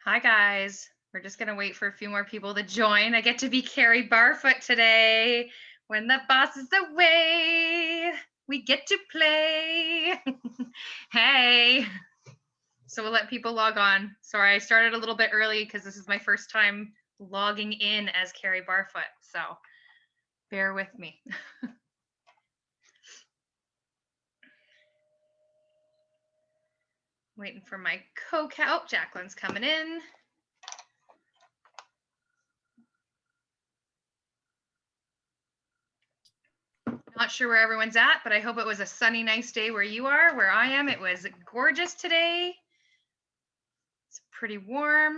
Hi guys. We're just gonna wait for a few more people to join. I get to be Carrie Barfoot today. When the boss is away, we get to play. Hey. So we'll let people log on. Sorry, I started a little bit early because this is my first time logging in as Carrie Barfoot. So bear with me. Waiting for my co-cow. Oh, Jaclyn's coming in. Not sure where everyone's at, but I hope it was a sunny, nice day where you are. Where I am, it was gorgeous today. It's pretty warm.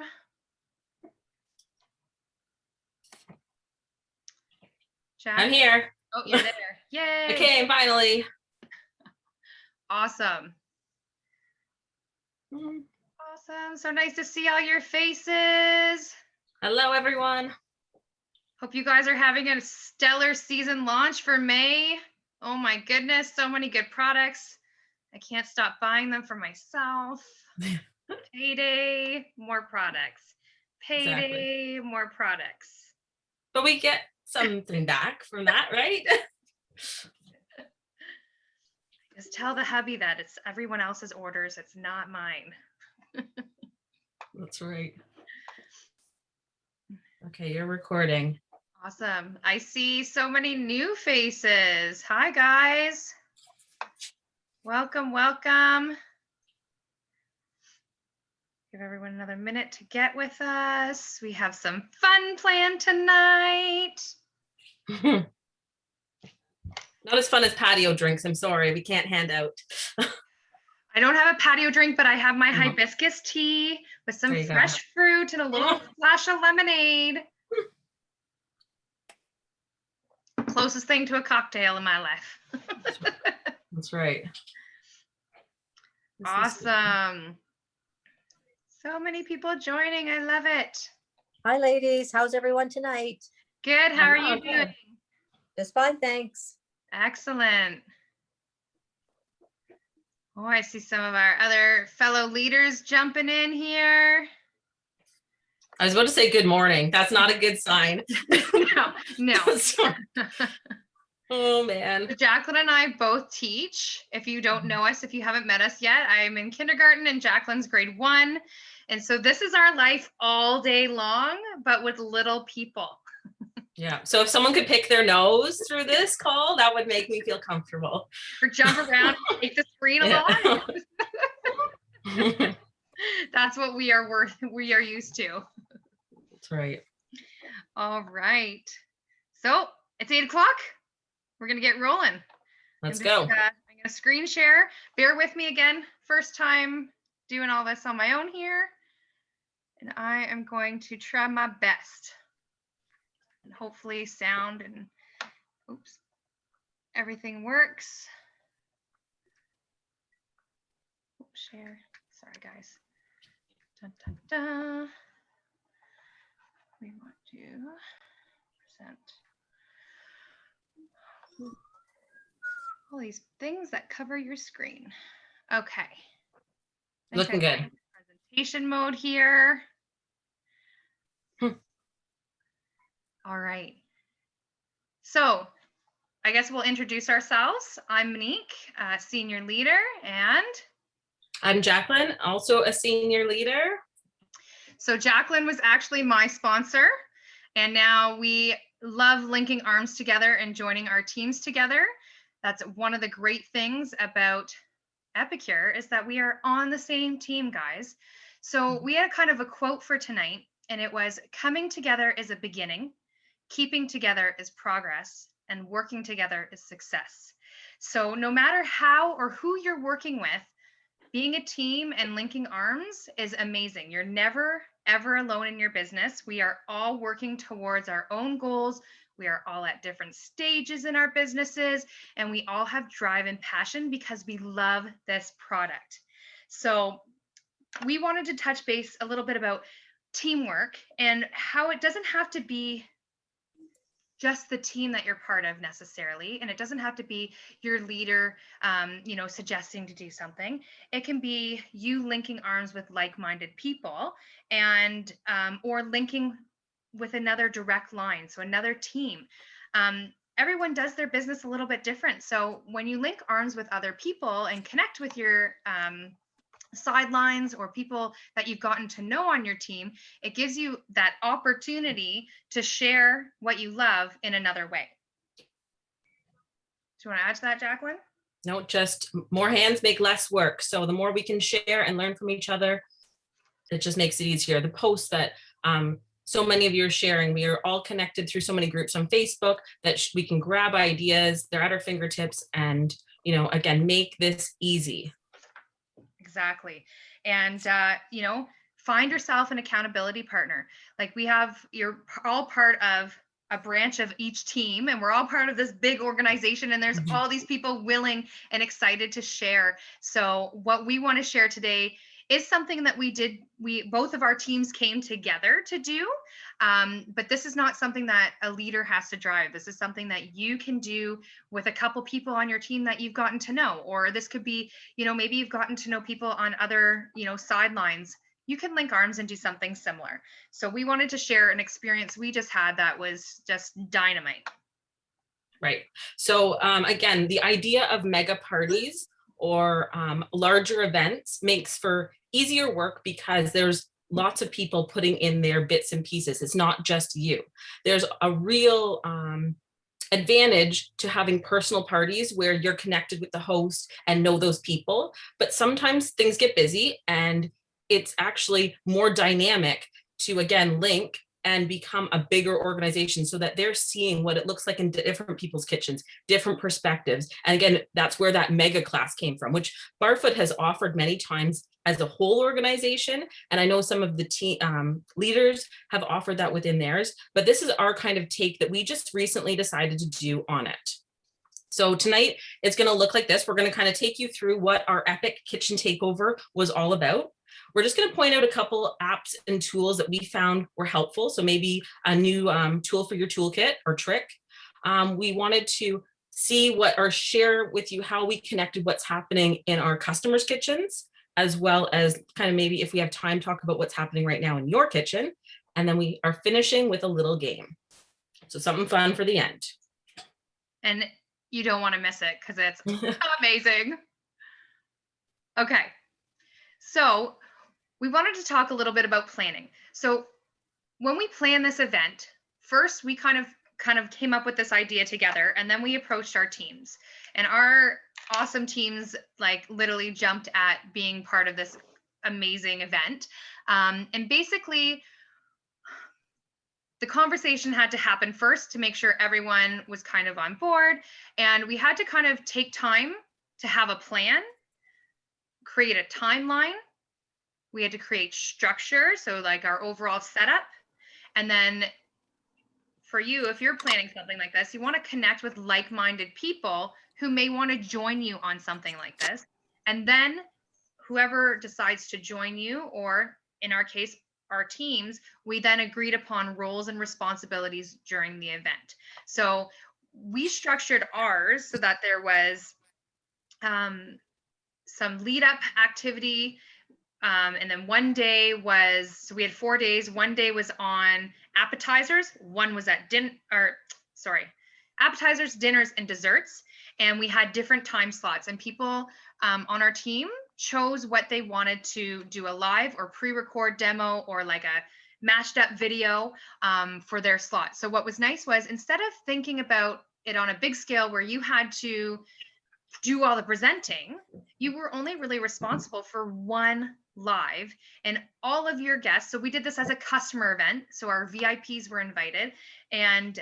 Jack? I'm here. Oh, you're there. Yay. I came finally. Awesome. Awesome. So nice to see all your faces. Hello, everyone. Hope you guys are having a stellar season launch for May. Oh my goodness, so many good products. I can't stop buying them for myself. Payday, more products. Payday, Exactly. more products. But we get something back from that, right? Just tell the hubby that it's everyone else's orders. It's not mine. That's right. Okay, you're recording. Awesome. I see so many new faces. Hi, guys. Welcome, welcome. Give everyone another minute to get with us. We have some fun planned tonight. Not as fun as patio drinks. I'm sorry, we can't hand out. I don't have a patio drink, but I have my hibiscus tea with some fresh fruit and a little splash of lemonade. Closest thing to a cocktail in my life. That's right. Awesome. So many people joining. I love it. Hi, ladies. How's everyone tonight? Good. How are you doing? Just fine, thanks. Excellent. Oh, I see some of our other fellow leaders jumping in here. I was about to say good morning. That's not a good sign. No. Oh, man. So Jaclyn and I both teach. If you don't know us, if you haven't met us yet, I'm in kindergarten and Jaclyn's grade 1. And so this is our life all day long, but with little people. Yeah. So if someone could pick their nose through this call, that would make me feel comfortable. Or jump around and take the screen a lot. That's what we are used to. That's right. All right. So it's 8 o'clock. We're going to get rolling. Let's go. I'm going to screen share. Bear with me again. First time doing all this on my own here. And I am going to try my best. And hopefully sound and everything works. Share. Sorry, guys. Dun, dun, dun. We want to present all these things that cover your screen. Okay. Looking good. Presentation mode here. All right. So I guess we'll introduce ourselves. I'm Monique, senior leader, and I'm Jaclyn, also a senior leader. So Jaclyn was actually my sponsor, and now we love linking arms together and joining our teams together. That's one of the great things about Epicure is that we are on the same team, guys. So we had kind of a quote for tonight, and it was, coming together is a beginning, keeping together is progress, and working together is success. So no matter how or who you're working with, being a team and linking arms is amazing. You're never, ever alone in your business. We are all working towards our own goals. We are all at different stages in our businesses, and we all have drive and passion because we love this product. So we wanted to touch base a little bit about teamwork and how it doesn't have to be just the team that you're part of necessarily. And it doesn't have to be your leader, suggesting to do something. It can be you linking arms with like-minded people and, or linking with another direct line. So another team. Everyone does their business a little bit different. So when you link arms with other people and connect with your, sidelines or people that you've gotten to know on your team, it gives you that opportunity to share what you love in another way. Do you want to add to that, Jaclyn? No, just more hands make less work. So the more we can share and learn from each other, it just makes it easier. The posts that so many of you are sharing, we are all connected through so many groups on Facebook that we can grab ideas. They're at our fingertips, and again, make this easy. Exactly. And, find yourself an accountability partner. Like you're all part of a branch of each team, and we're all part of this big organization, and there's all these people willing and excited to share. So what we want to share today is something that both of our teams came together to do. But this is not something that a leader has to drive. This is something that you can do with a couple people on your team that you've gotten to know, or this could be, maybe you've gotten to know people on other, sidelines. You can link arms and do something similar. So we wanted to share an experience we just had that was just dynamite. Right. So again, the idea of mega parties or larger events makes for easier work because there's lots of people putting in their bits and pieces. It's not just you. There's a real advantage to having personal parties where you're connected with the host and know those people. But sometimes things get busy, and it's actually more dynamic to, again, link and become a bigger organization so that they're seeing what it looks like in different people's kitchens, different perspectives. And again, that's where that mega class came from, which Barfoot has offered many times as a whole organization. And I know some of the team leaders have offered that within theirs, but this is our kind of take that we just recently decided to do on it. So tonight it's going to look like this. We're going to kind of take you through what our epic kitchen takeover was all about. We're just going to point out a couple apps and tools that we found were helpful. So maybe a new tool for your toolkit or trick. We wanted to see or share with you how we connected what's happening in our customers' kitchens, as well as kind of maybe if we have time, talk about what's happening right now in your kitchen. And then we are finishing with a little game. So something fun for the end. And you don't want to miss it because it's amazing. Okay. So we wanted to talk a little bit about planning. So when we plan this event, first we kind of came up with this idea together, and then we approached our teams, and our awesome teams like literally jumped at being part of this amazing event. And basically the conversation had to happen first to make sure everyone was kind of on board, and we had to kind of take time to have a plan, create a timeline. We had to create structure, so like our overall setup. And then for you, if you're planning something like this, you want to connect with like-minded people who may want to join you on something like this. And then whoever decides to join you, or in our case, our teams, we then agreed upon roles and responsibilities during the event. So we structured ours so that there was some lead up activity. And then one day so we had 4 days. One day was on appetizers. One was at appetizers, dinners, and desserts. And we had different time slots, and people on our team chose what they wanted to do, a live or pre-record demo or like a mashed up video for their slot. So what was nice was, instead of thinking about it on a big scale where you had to do all the presenting, you were only really responsible for one live, and all of your guests. So we did this as a customer event. So our VIPs were invited, and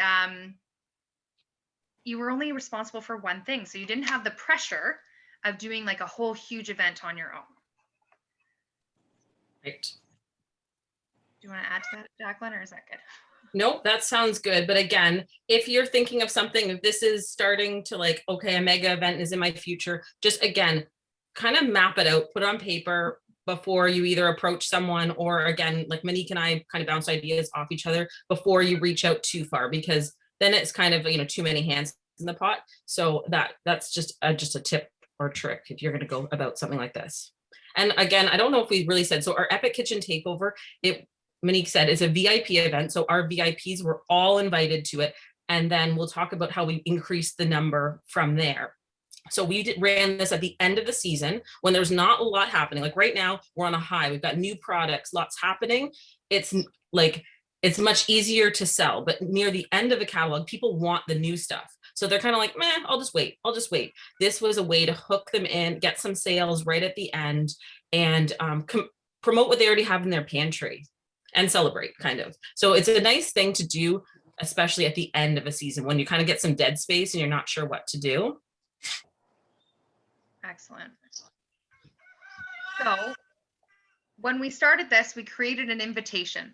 you were only responsible for one thing. So you didn't have the pressure of doing like a whole huge event on your own. Right. Do you want to add to that, Jaclyn, or is that good? Nope, that sounds good. But again, if you're thinking of something, if this is starting to like, okay, a mega event is in my future, just again, kind of map it out, put it on paper before you either approach someone, or again, like Monique and I kind of bounce ideas off each other before you reach out too far, because then it's kind of, too many hands in the pot. So that's just a tip or trick if you're going to go about something like this. And again, I don't know if we really said, so our Epic Kitchen Takeover, Monique said, is a VIP event. So our VIPs were all invited to it. And then we'll talk about how we increased the number from there. So we ran this at the end of the season when there's not a lot happening. Like right now, we're on a high. We've got new products, lots happening. It's much easier to sell, but near the end of the catalog, people want the new stuff. So they're kind of like, meh, I'll just wait. This was a way to hook them in, get some sales right at the end, and promote what they already have in their pantry and celebrate, kind of. So it's a nice thing to do, especially at the end of a season when you kind of get some dead space and you're not sure what to do. Excellent. So when we started this, we created an invitation.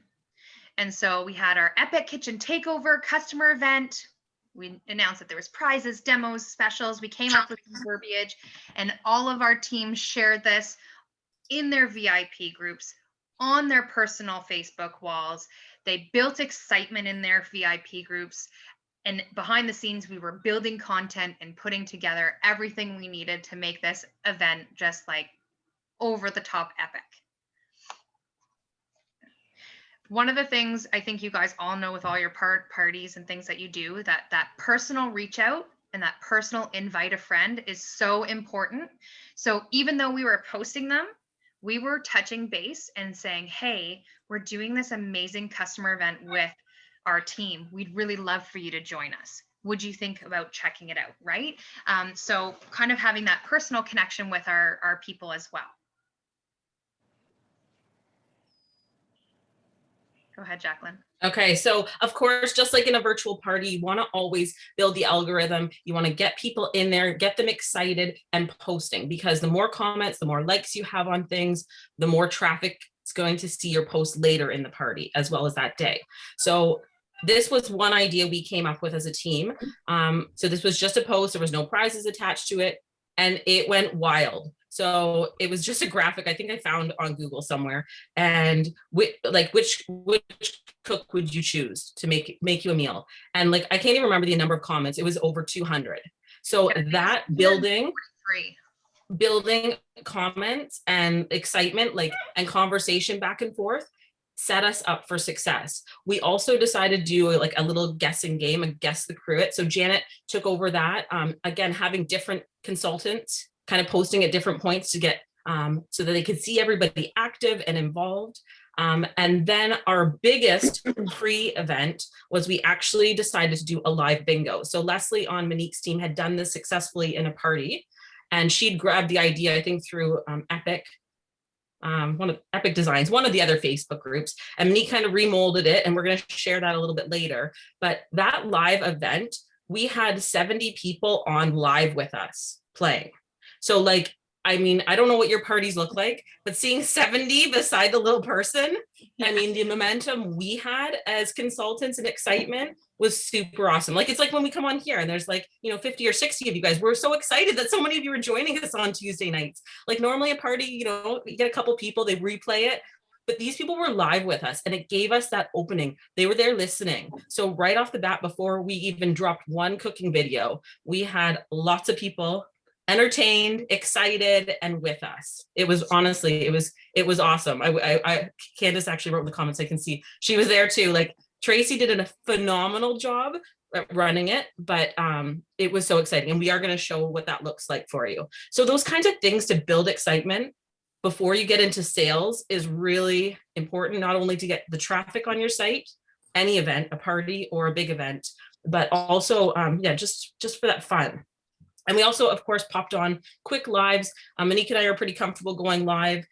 And so we had our Epic Kitchen Takeover customer event. We announced that there was prizes, demos, specials. We came up with some verbiage, and all of our teams shared this in their VIP groups, on their personal Facebook walls. They built excitement in their VIP groups. And behind the scenes, we were building content and putting together everything we needed to make this event just like over the top epic. One of the things I think you guys all know with all your parties and things that you do, that personal reach out and that personal invite a friend is so important. So even though we were posting them, we were touching base and saying, hey, we're doing this amazing customer event with our team. We'd really love for you to join us. Would you think about checking it out, right? So kind of having that personal connection with our people as well. Go ahead, Jaclyn. Okay, so of course, just like in a virtual party, you want to always build the algorithm. You want to get people in there, get them excited and posting, because the more comments, the more likes you have on things, the more traffic is going to see your post later in the party, as well as that day. So this was one idea we came up with as a team. So this was just a post. There was no prizes attached to it, and it went wild. So it was just a graphic I think I found on Google somewhere. And which cook would you choose to make you a meal? And like, I can't even remember the number of comments. It was over 200. So yeah, that building comments and excitement, and conversation back and forth set us up for success. We also decided to do like a little guessing game, a guess the crew it. So Janet took over that. Again, having different consultants kind of posting at different points to get so that they could see everybody active and involved. And then our biggest pre-event was we actually decided to do a live bingo. So Leslie on Monique's team had done this successfully in a party, and she'd grabbed the idea, I think, through Epic, one of Epic Designs, one of the other Facebook groups, and Monique kind of remolded it, and we're going to share that a little bit later. But that live event, we had 70 people on live with us playing. So like, I mean, I don't know what your parties look like, but seeing 70 beside the little person, I mean, the momentum we had as consultants and excitement was super awesome. Like, it's like when we come on here and there's like, 50 or 60 of you guys, we're so excited that so many of you are joining us on Tuesday nights. Like normally a party, you get a couple people, they replay it, but these people were live with us and it gave us that opening. They were there listening. So right off the bat, before we even dropped one cooking video, we had lots of people entertained, excited, and with us. It was honestly, it was awesome. I Candace actually wrote in the comments, I can see she was there too. Like Tracy did a phenomenal job at running it, but it was so exciting. And we are going to show what that looks like for you. So those kinds of things to build excitement before you get into sales is really important, not only to get the traffic on your site, any event, a party or a big event, but also, just for that fun. And we also, of course, popped on quick lives. Monique and I are pretty comfortable going live,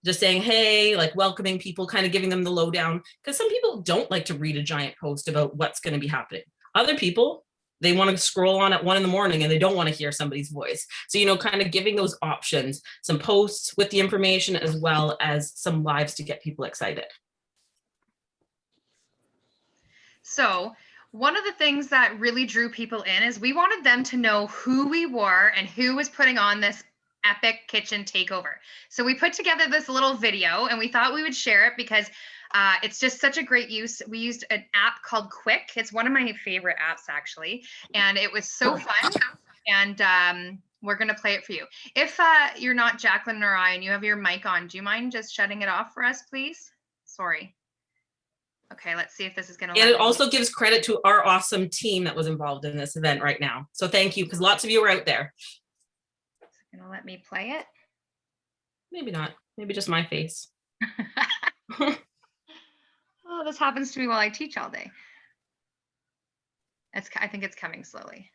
just saying, hey, like welcoming people, kind of giving them the lowdown, because some people don't like to read a giant post about what's going to be happening. Other people, they want to scroll on at 1 a.m. and they don't want to hear somebody's voice. So, kind of giving those options, some posts with the information, as well as some lives to get people excited. So one of the things that really drew people in is we wanted them to know who we were and who was putting on this Epic Kitchen Takeover. So we put together this little video and we thought we would share it because It's just such a great use. We used an app called Quick. It's one of my favorite apps, actually. And it was so fun. And we're going to play it for you. If you're not Jaclyn or I and you have your mic on, do you mind just shutting it off for us, please? Sorry. Okay, let's see if this is going to. And it also gives credit to our awesome team that was involved in this event right now. So thank you, because lots of you are out there. Is it going to let me play it? Maybe not. Maybe just my face. Oh, this happens to me while I teach all day. I think it's coming slowly.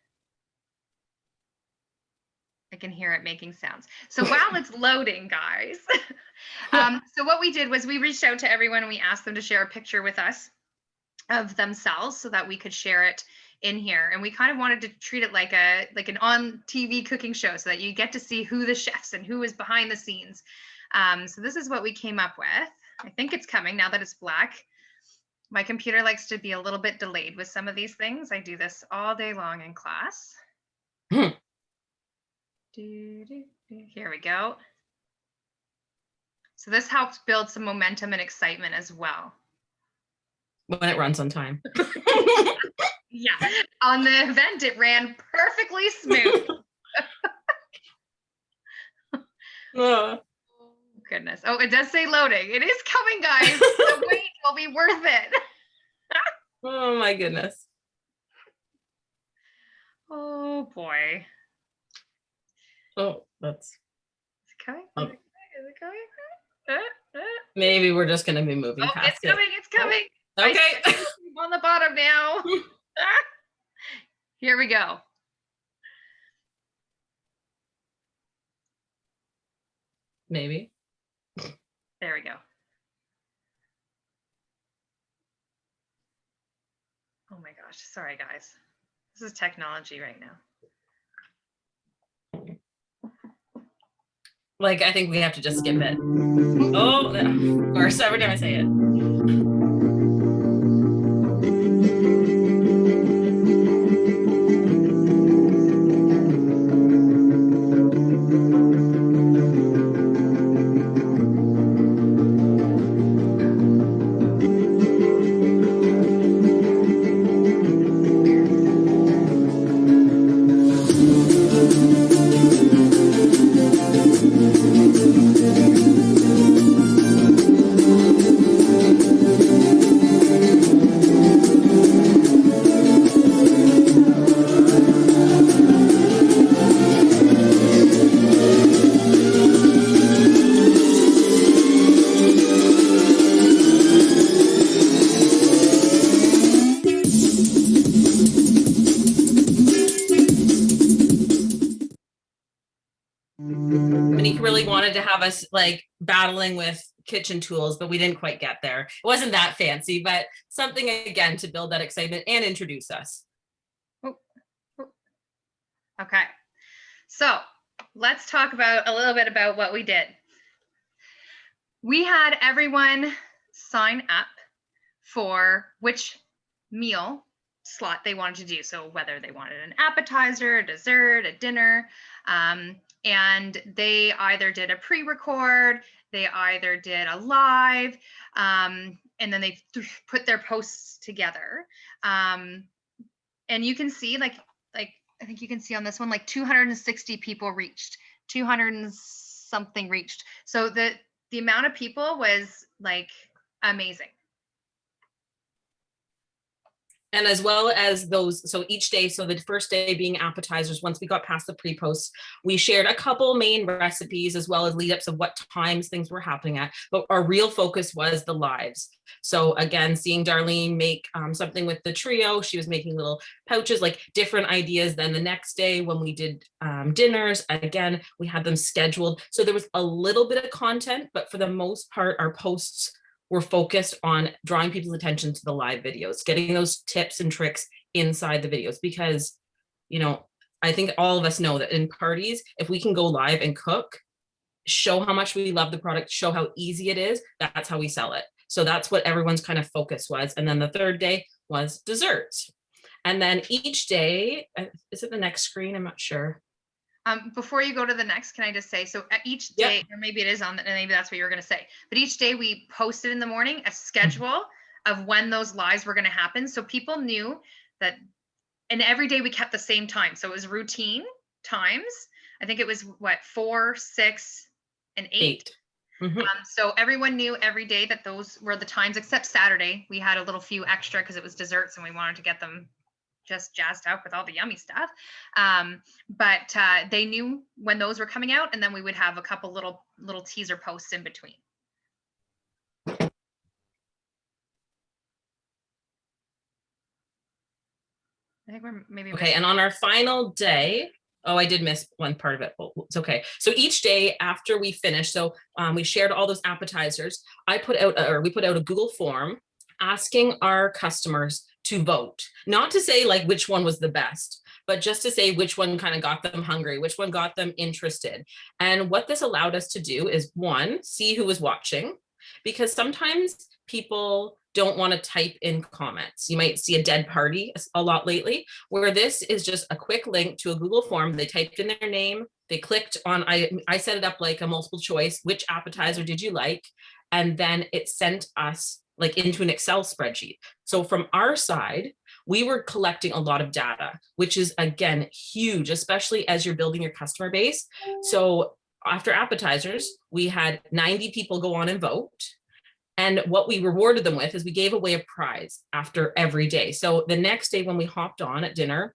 I can hear it making sounds. So while it's loading, guys, so what we did was we reached out to everyone and we asked them to share a picture with us of themselves so that we could share it in here. And we kind of wanted to treat it like an on TV cooking show so that you get to see who the chefs and who is behind the scenes. So this is what we came up with. I think it's coming now that it's black. My computer likes to be a little bit delayed with some of these things. I do this all day long in class. Here we go. So this helps build some momentum and excitement as well. When it runs on time. Yeah, on the event, it ran perfectly smooth. Oh, goodness. Oh, it does say loading. It is coming, guys. The wait will be worth it. oh my goodness. Oh boy. Oh, that's. Is it coming? Oh. Is it coming? Maybe we're just going to be moving past it's coming. It's coming. Oh. Okay. I'm on the bottom now. Here we go. Maybe. There we go. Oh my gosh. Sorry, guys. This is technology right now. Like, I think we have to just skip it. Oh, of course, every time I say it. Monique really wanted to have us like battling with kitchen tools, but we didn't quite get there. It wasn't that fancy, but something again to build that excitement and introduce us. Okay, so let's talk about a little bit about what we did. We had everyone sign up for which meal slot they wanted to do. So whether they wanted an appetizer, a dessert, a dinner, and they either did a pre-record, they either did a live, and then they put their posts together. And you can see like I think you can see on this one, like 260 people reached, 200 and something reached. So the amount of people was like amazing. And as well as those, so each day, so the first day being appetizers, once we got past the pre-posts, we shared a couple main recipes as well as lead ups of what times things were happening at. But our real focus was the lives. So again, seeing Darlene make something with the trio, she was making little pouches, like different ideas. Then the next day when we did dinners, again, we had them scheduled. So there was a little bit of content, but for the most part, our posts were focused on drawing people's attention to the live videos, getting those tips and tricks inside the videos, because, you know, I think all of us know that in parties, if we can go live and cook, show how much we love the product, show how easy it is, that's how we sell it. So that's what everyone's kind of focus was. And then the third day was desserts. And then each day, is it the next screen? I'm not sure. Before you go to the next, can I just say, so at each day, or maybe it is on, maybe that's what you were going to say, but each day we posted in the morning a schedule of when those lives were going to happen. So people knew that, and every day we kept the same time. So it was routine times. I think it was what, 4, 6, and 8. So everyone knew every day that those were the times, except Saturday. We had a little few extra because it was desserts and we wanted to get them just jazzed up with all the yummy stuff. But they knew when those were coming out, and then we would have a couple little teaser posts in between. I think we're maybe okay. And on our final day, oh, I did miss one part of it. Oh, it's okay. So each day after we finished, so we shared all those appetizers. We put out a Google form asking our customers to vote, not to say like which one was the best, but just to say which one kind of got them hungry, which one got them interested. And what this allowed us to do is, one, see who was watching, because sometimes people don't want to type in comments. You might see a dead party a lot lately, where this is just a quick link to a Google form. They typed in their name, they clicked on, I set it up like a multiple choice, which appetizer did you like? And then it sent us like into an Excel spreadsheet. So from our side, we were collecting a lot of data, which is again, huge, especially as you're building your customer base. So after appetizers, we had 90 people go on and vote. And what we rewarded them with is we gave away a prize after every day. So the next day when we hopped on at dinner,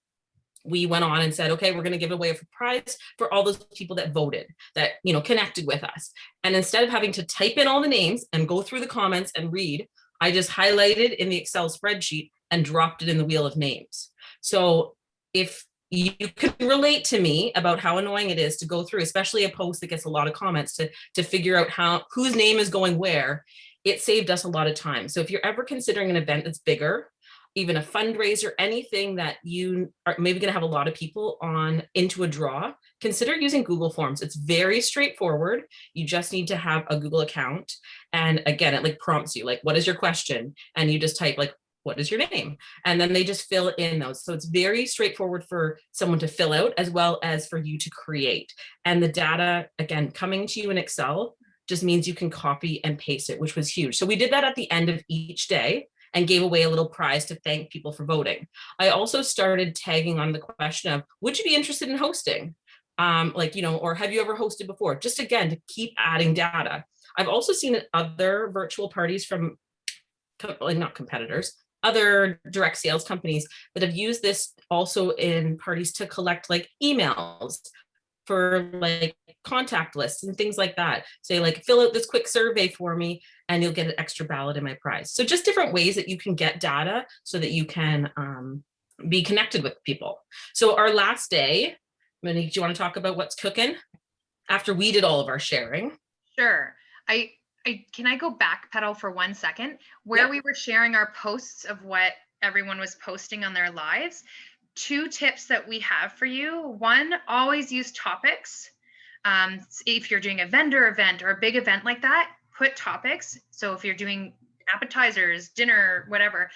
we went on and said, okay, we're going to give away a prize for all those people that voted, that, you know, connected with us. And instead of having to type in all the names and go through the comments and read, I just highlighted in the Excel spreadsheet and dropped it in the wheel of names. So if you can relate to me about how annoying it is to go through, especially a post that gets a lot of comments, to figure out whose name is going where, it saved us a lot of time. So if you're ever considering an event that's bigger, even a fundraiser, anything that you are maybe going to have a lot of people on into a draw, consider using Google Forms. It's very straightforward. You just need to have a Google account. And again, it like prompts you, like, what is your question? And you just type like, what is your name? And then they just fill in those. So it's very straightforward for someone to fill out as well as for you to create. And the data, again, coming to you in Excel just means you can copy and paste it, which was huge. So we did that at the end of each day and gave away a little prize to thank people for voting. I also started tagging on the question of, would you be interested in hosting? Like, you know, or have you ever hosted before? Just again, to keep adding data. I've also seen other virtual parties from, not competitors, other direct sales companies that have used this also in parties to collect like emails for like contact lists and things like that. Say like, fill out this quick survey for me and you'll get an extra ballot in my prize. So just different ways that you can get data so that you can be connected with people. So our last day, Monique, do you want to talk about what's cooking after we did all of our sharing? Sure. Can I go backpedal for 1 second? Where we were sharing our posts of what everyone was posting on their lives. 2 tips that we have for you. 1, always use topics. If you're doing a vendor event or a big event like that, put topics. So if you're doing appetizers, dinner, whatever,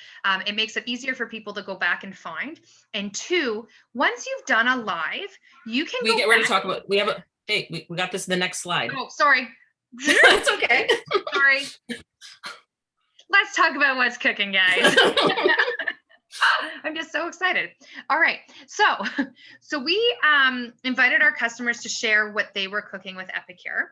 it makes it easier for people to go back and find. And 2, once you've done a live, you can we're going to talk about, we got this in the next slide. Oh, sorry. That's okay. Sorry. Let's talk about what's cooking, guys. I'm just so excited. All right. So we invited our customers to share what they were cooking with Epicure.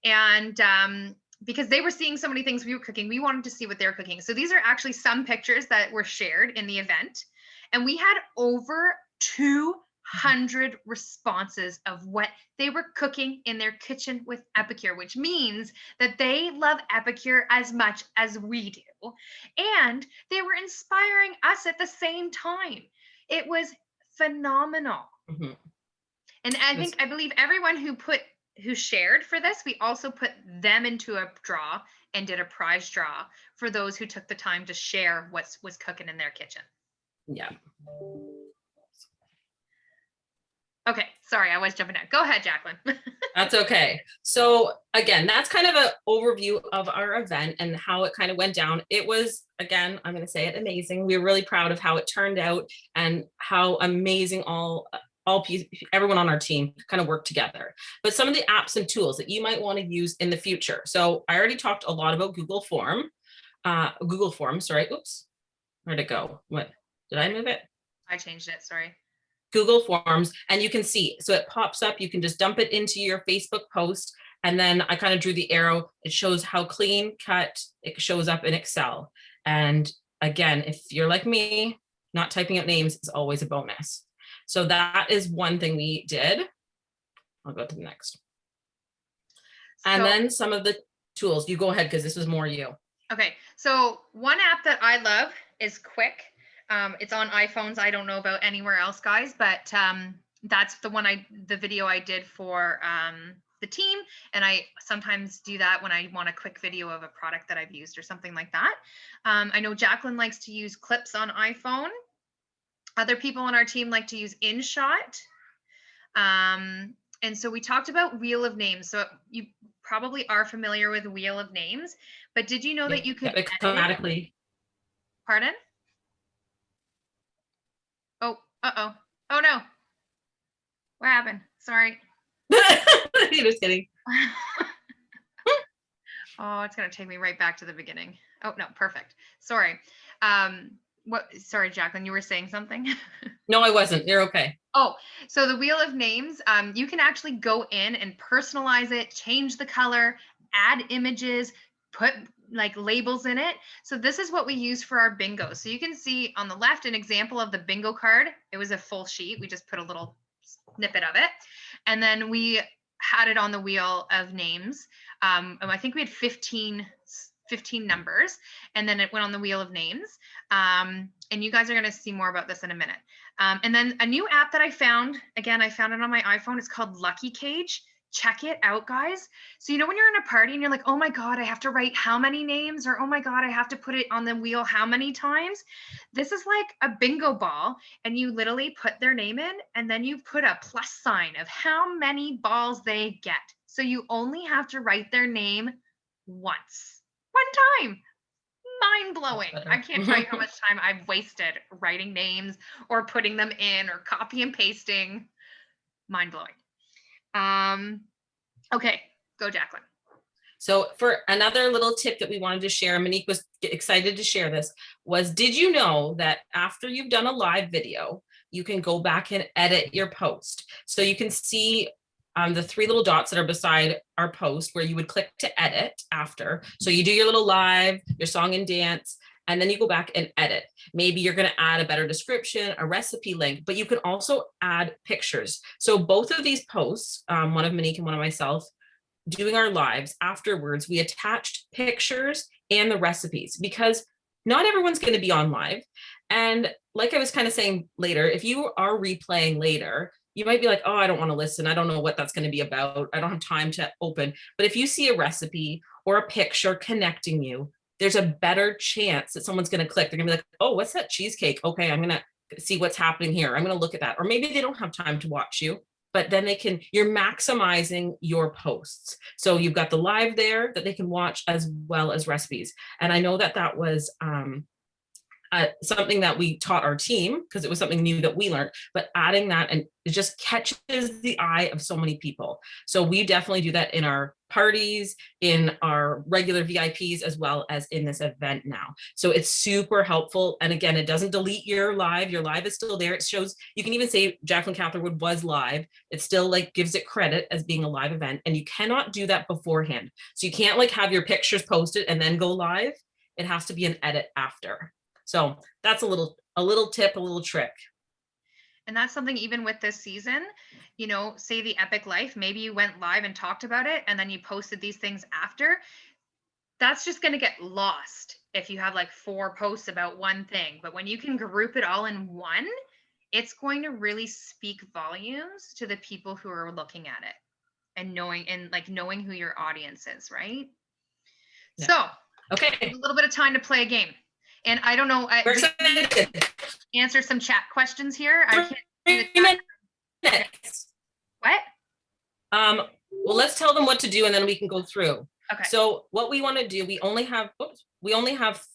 And because they were seeing so many things we were cooking, we wanted to see what they were cooking. So these are actually some pictures that were shared in the event. And we had over 200 responses of what they were cooking in their kitchen with Epicure, which means that they love Epicure as much as we do. And they were inspiring us at the same time. It was phenomenal. Mm-hmm. And I believe everyone who shared for this, we also put them into a draw and did a prize draw for those who took the time to share what was cooking in their kitchen. Yeah. Okay, sorry, I was jumping out. Go ahead, Jaclyn. That's okay. So again, that's kind of an overview of our event and how it kind of went down. It was, again, I'm going to say it, amazing. We were really proud of how it turned out and how amazing all everyone on our team kind of work together. But some of the apps and tools that you might want to use in the future. So I already talked a lot about Google Forms, sorry. Oops, where'd it go? What, did I move it? I changed it, sorry. Google Forms, and you can see, so it pops up, you can just dump it into your Facebook post, and then I kind of drew the arrow. It shows how clean cut it shows up in Excel. And again, if you're like me, not typing out names is always a bonus. So that is one thing we did. I'll go to the next. And then some of the tools, you go ahead, because this was more you. Okay, so one app that I love is Quick. It's on iPhones. I don't know about anywhere else, guys, but that's the video I did for the team. And I sometimes do that when I want a quick video of a product that I've used or something like that. I know Jaclyn likes to use clips on iPhone. Other people on our team like to use InShot. And so we talked about Wheel of Names. So you probably are familiar with Wheel of Names, but did you know that you could automatically? Pardon? Oh, uh-oh. Oh no. What happened? Sorry. You're just kidding. Oh, it's gonna take me right back to the beginning. Oh no, perfect. Sorry. Sorry, Jaclyn, you were saying something? No, I wasn't. You're okay. Oh, so the Wheel of Names, you can actually go in and personalize it, change the color, add images, put like labels in it. So this is what we use for our bingo. So you can see on the left an example of the bingo card. It was a full sheet. We just put a little snippet of it. And then we had it on the Wheel of Names. And I think we had 15 numbers, and then it went on the Wheel of Names. And you guys are going to see more about this in a minute. And then a new app that I found, again, I found it on my iPhone. It's called Lucky Cage. Check it out, guys. So, when you're in a party and you're like, oh my God, I have to write how many names, or oh my God, I have to put it on the wheel how many times. This is like a bingo ball, and you literally put their name in, and then you put a plus sign of how many balls they get. So you only have to write their name once. One time. Mind blowing. I can't tell you how much time I've wasted writing names or putting them in or copy and pasting. Mind blowing. Okay, go Jaclyn. So for another little tip that we wanted to share, Monique was excited to share this, was did you know that after you've done a live video, you can go back and edit your post? So you can see the three little dots that are beside our post where you would click to edit after. So you do your little live, your song and dance, and then you go back and edit. Maybe you're going to add a better description, a recipe link, but you can also add pictures. So both of these posts, one of Monique and one of myself, doing our lives afterwards, we attached pictures and the recipes because not everyone's going to be on live. And like I was kind of saying later, if you are replaying later, you might be like, oh, I don't want to listen. I don't know what that's going to be about. I don't have time to open. But if you see a recipe or a picture connecting you, there's a better chance that someone's going to click. They're going to be like, oh, what's that cheesecake? Okay, I'm going to see what's happening here. I'm going to look at that. Or maybe they don't have time to watch you, but then you're maximizing your posts. So you've got the live there that they can watch as well as recipes. And I know that was something that we taught our team because it was something new that we learned, but adding that, and it just catches the eye of so many people. So we definitely do that in our parties, in our regular VIPs, as well as in this event now. So it's super helpful. And again, it doesn't delete your live. Your live is still there. It shows, you can even say Jaclyn Catherwood was live. It still like gives it credit as being a live event. And you cannot do that beforehand. So you can't like have your pictures posted and then go live. It has to be an edit after. So that's a little tip, a little trick. And that's something even with this season, say the Epic Life, maybe you went live and talked about it and then you posted these things after. That's just going to get lost if you have like 4 posts about one thing. But when you can group it all in one, it's going to really speak volumes to the people who are looking at it and knowing who your audience is, right? Yeah. So, okay, a little bit of time to play a game. And I don't know, answer some chat questions here. I can't see the chat. What? Well, let's tell them what to do and then we can go through. Okay. So what we want to do, we only have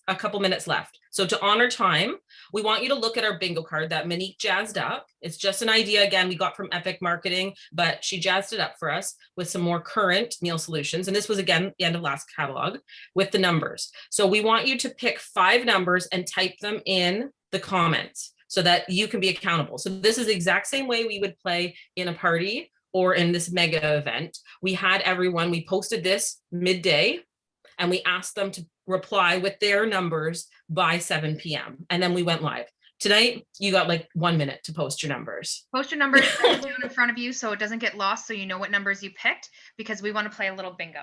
a couple minutes left. So to honor time, we want you to look at our bingo card that Monique jazzed up. It's just an idea, again, we got from Epic Marketing, but she jazzed it up for us with some more current meal solutions. And this was, again, the end of last catalog with the numbers. So we want you to pick 5 numbers and type them in the comments so that you can be accountable. So this is the exact same way we would play in a party or in this mega event. We had everyone, we posted this midday, and we asked them to reply with their numbers by 7 p.m. And then we went live. Tonight, you got like 1 minute to post your numbers. Post your numbers down in front of you so it doesn't get lost, so you know what numbers you picked, because we want to play a little bingo.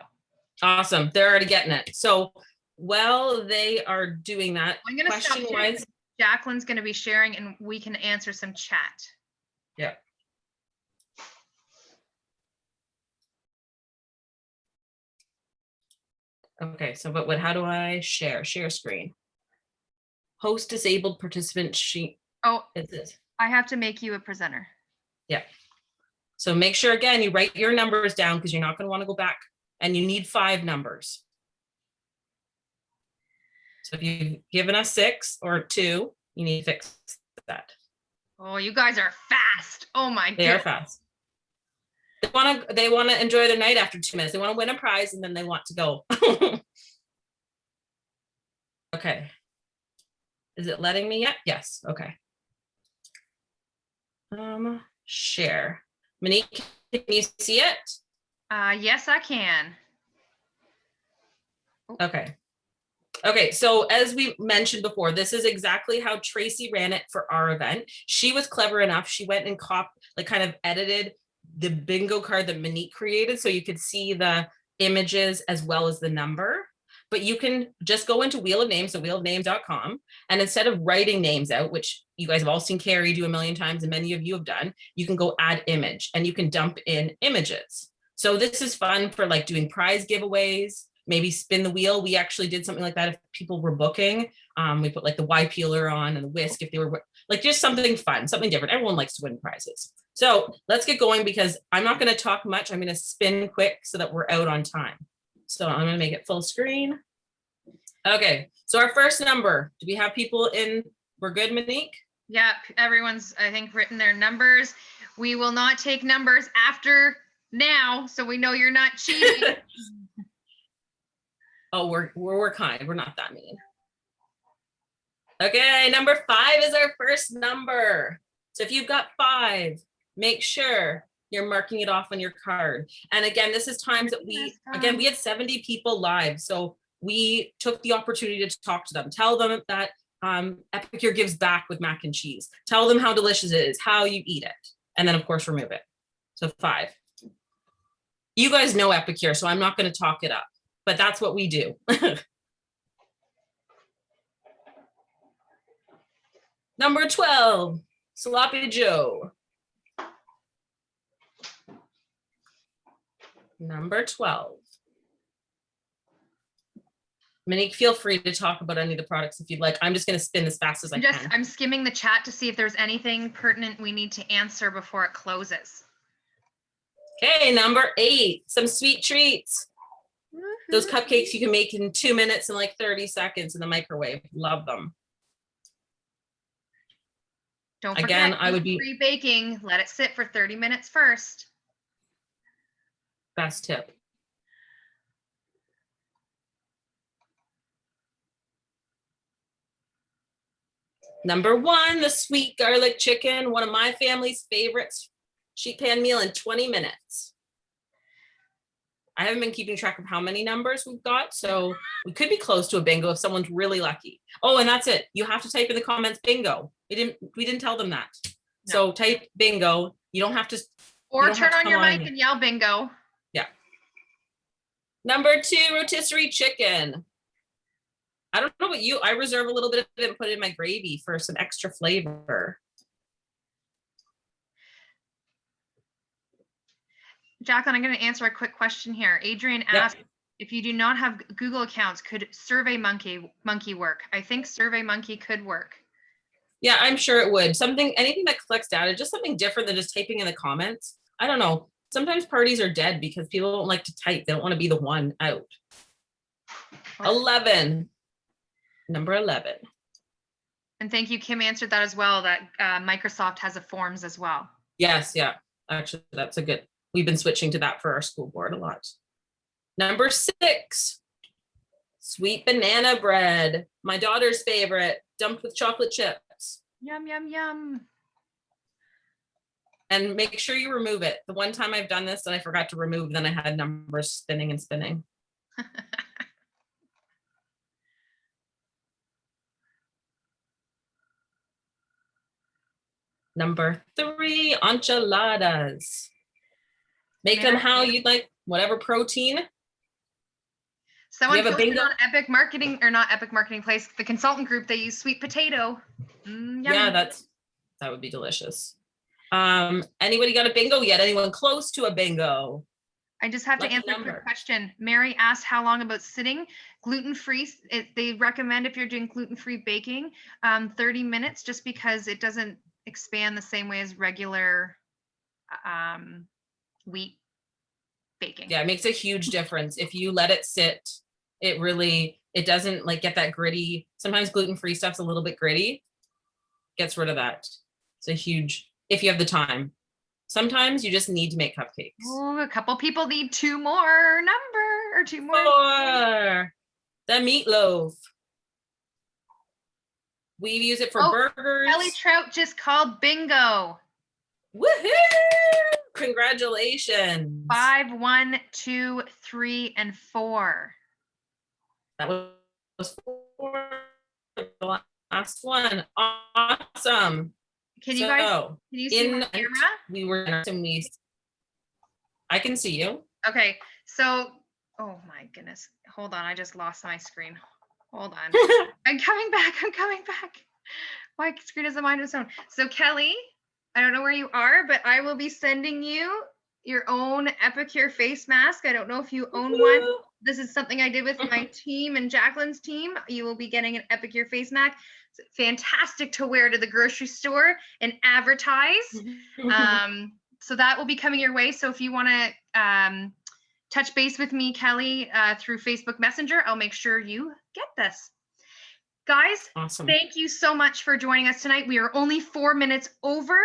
Awesome. They're already getting it. So while they are doing that, I'm going to stop sharing. Jaclyn's going to be sharing and we can answer some chat. Yeah. Okay, so but how do I share screen? Host disabled participant sheet. Oh, it's this. I have to make you a presenter. Yeah. So make sure, again, you write your numbers down because you're not going to want to go back, and you need 5 numbers. So if you've given us 6 or 2, you need to fix that. Oh, you guys are fast. Oh my god. They are fast. They want to enjoy their night after 2 minutes. They want to win a prize and then they want to go. Okay. Is it letting me yet? Yes. Okay. Share. Monique, can you see it? Yes, I can. Okay. Okay, so as we mentioned before, this is exactly how Tracy ran it for our event. She was clever enough. She went and kind of edited the bingo card that Monique created so you could see the images as well as the number. But you can just go into Wheel of Names, so wheelofnames.com, and instead of writing names out, which you guys have all seen Carrie do a million times and many of you have done, you can go add image and you can dump in images. So this is fun for like doing prize giveaways, maybe spin the wheel. We actually did something like that if people were booking. We put like the Y peeler on and the whisk if they were like just something fun, something different. Everyone likes to win prizes. So let's get going because I'm not going to talk much. I'm going to spin quick so that we're out on time. So I'm going to make it full screen. Okay, so our first number, do we have people in? We're good, Monique? Yeah, everyone's, I think, written their numbers. We will not take numbers after now, so we know you're not cheating. Oh, we're kind. We're not that mean. Okay, number 5 is our first number. So if you've got 5, make sure you're marking it off on your card. And again, this is times that we had 70 people live. So we took the opportunity to talk to them, tell them that Epicure gives back with mac and cheese. Tell them how delicious it is, how you eat it. And then of course, remove it. So 5. You guys know Epicure, so I'm not going to talk it up, but that's what we do. Number 12, Sloppy Joe. Number 12. Monique, feel free to talk about any of the products if you'd like. I'm just going to spin as fast as I can. I'm skimming the chat to see if there's anything pertinent we need to answer before it closes. Okay, number 8, some sweet treats. Those cupcakes you can make in 2 minutes and like 30 seconds in the microwave. Love them. Don't forget, again, I would be pre-baking. Let it sit for 30 minutes first. Best tip. Number 1, the sweet garlic chicken, one of my family's favorites. Sheet pan meal in 20 minutes. I haven't been keeping track of how many numbers we've got, so we could be close to a bingo if someone's really lucky. Oh, and that's it. You have to type in the comments bingo. We didn't tell them that. No. So type bingo. You don't have to. Or turn on your mic and yell bingo. Yeah. Number 2, rotisserie chicken. I don't know about you. I reserve a little bit of it and put it in my gravy for some extra flavor. Jaclyn, I'm going to answer a quick question here. Adrian asked, if you do not have Google accounts, could SurveyMonkey work? I think SurveyMonkey could work. Yeah, I'm sure it would. Anything that collects data, just something different than just typing in the comments. I don't know. Sometimes parties are dead because people don't like to type. They don't want to be the one out. 11. Number 11. And thank you, Kim answered that as well, that Microsoft has a forms as well. Yes, yeah. Actually, that's a good, we've been switching to that for our school board a lot. Number 6, sweet banana bread. My daughter's favorite, dumped with chocolate chips. Yum, yum, yum. And make sure you remove it. The one time I've done this and I forgot to remove, then I had numbers spinning and spinning. Number 3, enchiladas. Make them how you'd like, whatever protein. Someone have a posted bingo? on Epic Marketing, or not Epic Marketing Place, the consultant group, they use sweet potato. Yeah, that would be delicious. Anybody got a bingo yet? Anyone close to a bingo? I just have to Lucky answer a number. quick question. Mary asked how long about sitting. Gluten-free, they recommend if you're doing gluten-free baking, 30 minutes, just because it doesn't expand the same way as regular wheat baking. Yeah, it makes a huge difference. If you let it sit, it doesn't like get that gritty. Sometimes gluten-free stuff's a little bit gritty. Gets rid of that. It's a huge, if you have the time. Sometimes you just need to make cupcakes. Ooh, a couple people need 2 more. 4, the meatloaf. We use it for burgers. Kelly Trout just called bingo. Woohoo! Congratulations. 5, 1, 2, 3, and 4. That was 4. The last one. Awesome. Can you see my camera? We were I can see you. Okay, so oh my goodness. Hold on, I just lost my screen. Hold on. I'm coming back. My screen doesn't mind its own. So Kelly, I don't know where you are, but I will be sending you your own Epicure face mask. I don't know if you own one. This is something I did with my team and Jaclyn's team. You will be getting an Epicure face mask. It's fantastic to wear to the grocery store and advertise. So that will be coming your way. So if you want to touch base with me, Kelly, through Facebook Messenger, I'll make sure you get this. Guys, awesome. Thank you so much for joining us tonight. We are only 4 minutes over.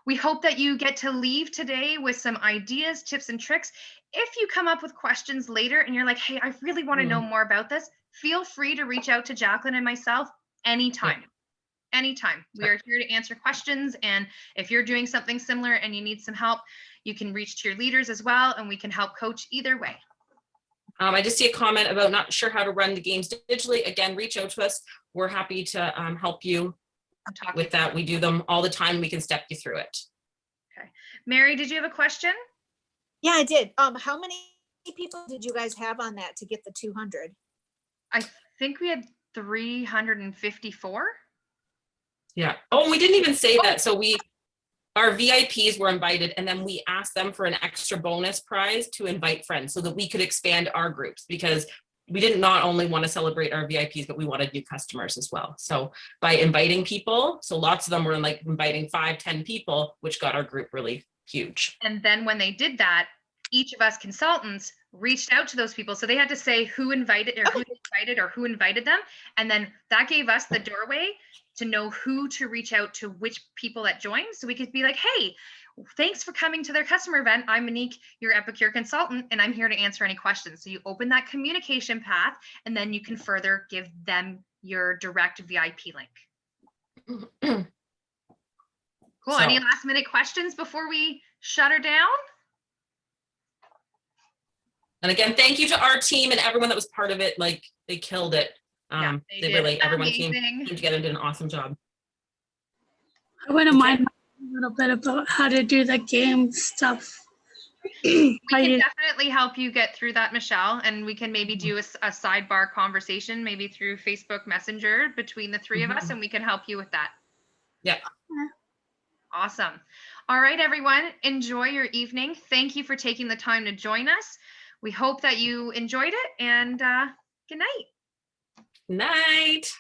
We hope that you get to leave today with some ideas, tips, and tricks. If you come up with questions later and you're like, hey, I really want to know more about this, feel free to reach out to Jaclyn and myself anytime. Yeah. Anytime. We are here to answer questions. And if you're doing something similar and you need some help, you can reach to your leaders as well, and we can help coach either way. I just see a comment about not sure how to run the games digitally. Again, reach out to us. We're happy to help you with that. We do them all the time. We can step you through it. Okay. Mary, did you have a question? Yeah, I did. How many people did you guys have on that to get the 200? I think we had 354. Yeah. Oh, we didn't even say that. So our VIPs were invited, and then we asked them for an extra bonus prize to invite friends so that we could expand our groups, because we didn't not only want to celebrate our VIPs, but we wanted new customers as well. So by inviting people, so lots of them were like inviting 5, 10 people, which got our group really huge. And then when they did that, each of us consultants reached out to those people. So they had to say who invited or who invited them. And then that gave us the doorway to know who to reach out to, which people that joined. So we could be like, hey, thanks for coming to their customer event. I'm Monique, your Epicure consultant, and I'm here to answer any questions. So you open that communication path, and then you can further give them your direct VIP link. Cool. Any last minute questions before we shut her down? And again, thank you to our team and everyone that was part of it. Like, they killed it. Everyone came together and did an awesome job. I wouldn't mind a little bit about how to do the game stuff. We can definitely help you get through that, Michelle, and we can maybe do a sidebar conversation, maybe through Facebook Messenger between the three of us, and we can help you with that. Yeah. Awesome. All right, everyone, enjoy your evening. Thank you for taking the time to join us. We hope that you enjoyed it, and good night. Night.